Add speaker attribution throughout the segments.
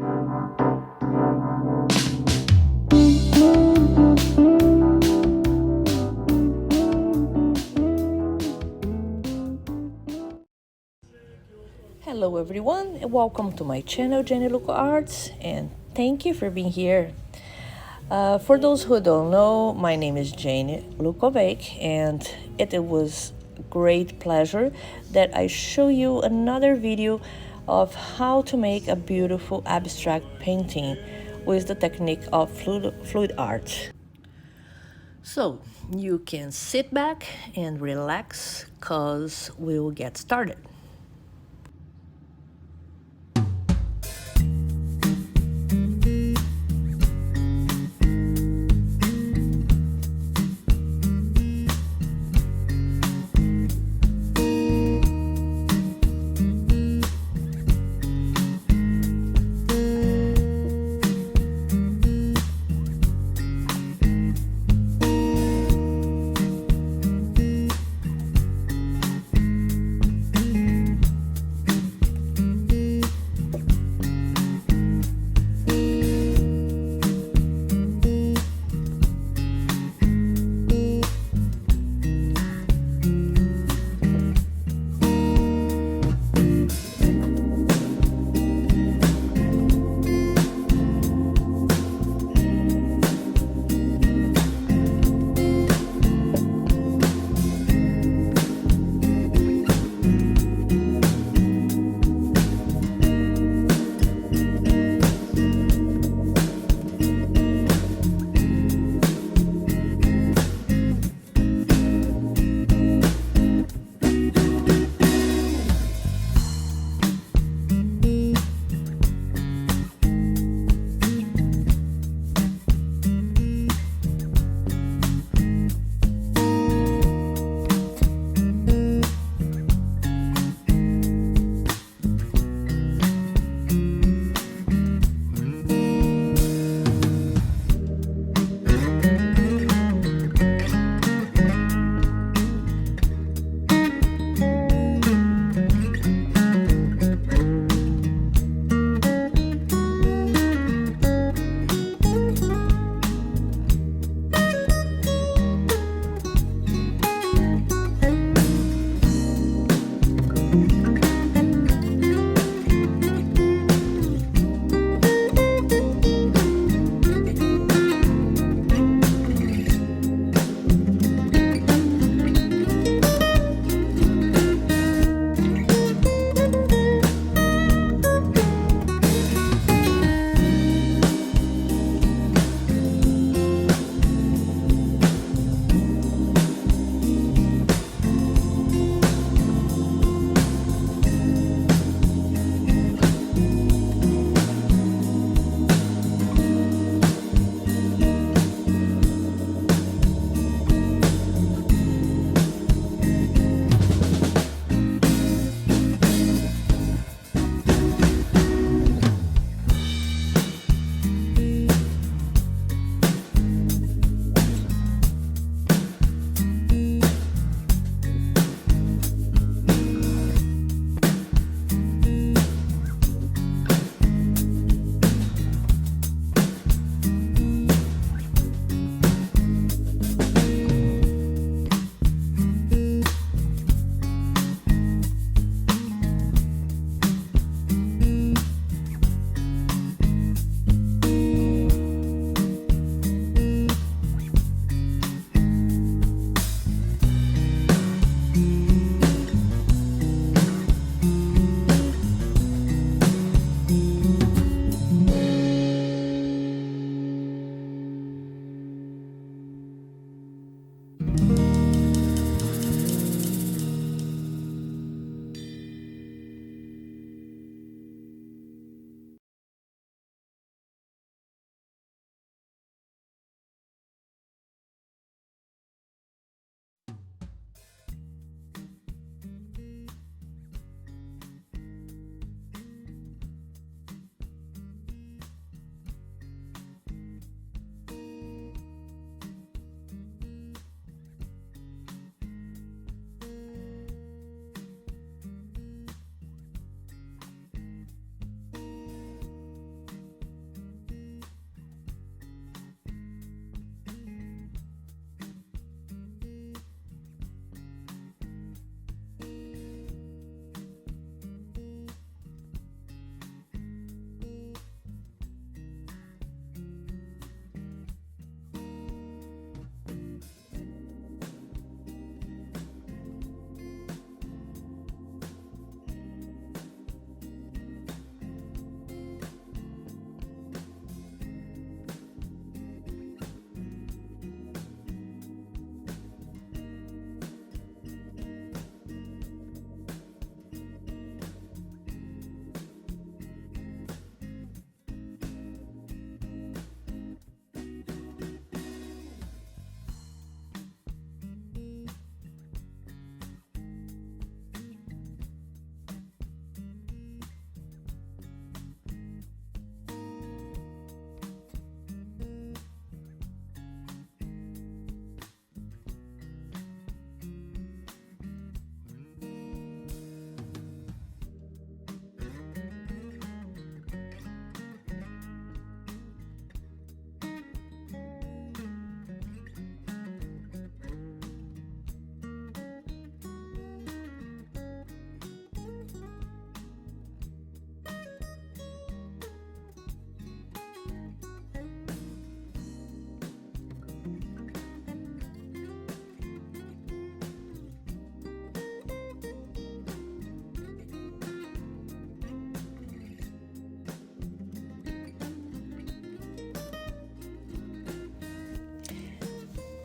Speaker 1: Hello everyone, and welcome to my channel Jenny Luco Arts, and thank you for being here. For those who don't know, my name is Jane Lukovic, and it was a great pleasure that I show you another video of how to make a beautiful abstract painting with the technique of fluid art. So you can sit back and relax, cause we'll get started.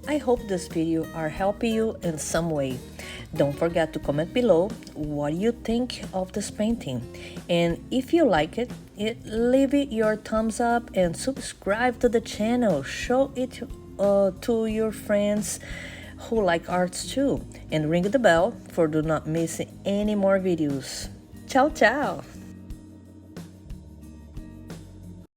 Speaker 1: I hope this video are helping you in some way. Don't forget to comment below what you think of this painting, and if you like it, leave it your thumbs up and subscribe to the channel. Show it to your friends who like arts too, and ring the bell for do not miss any more videos. Ciao ciao.